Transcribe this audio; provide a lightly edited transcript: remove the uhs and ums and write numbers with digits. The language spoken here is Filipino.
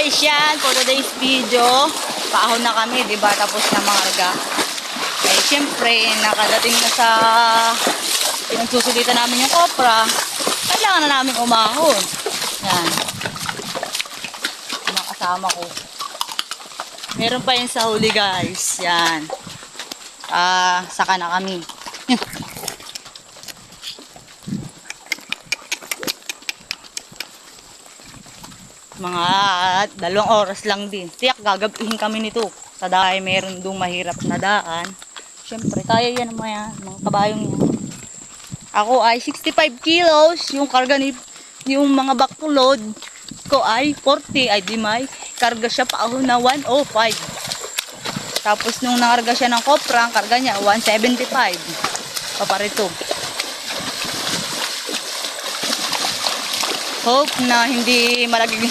guys, yan for today's video. Paahon na kami, di ba? Tapos na mga arga. Eh, syempre, nakadating na sa pinagsusulitan namin yung kopra. Kailangan na namin umahon. Yan. Mga kasama ko. Meron pa yun sa huli, guys. Yan. Saka na kami. Mga 2 oras lang din. Tiyak gagabihin kami nito. Sa dahil meron doong mahirap na daan. Siyempre, kaya yan mga kabayong yan. Ako ay 65 kilos. Yung karga ni yung mga backload ko ay 40. Ay di may karga siya paahon na 105. Tapos nung nangarga siya ng kopra, ang karga niya 175. Paparito. Hope na hindi malaging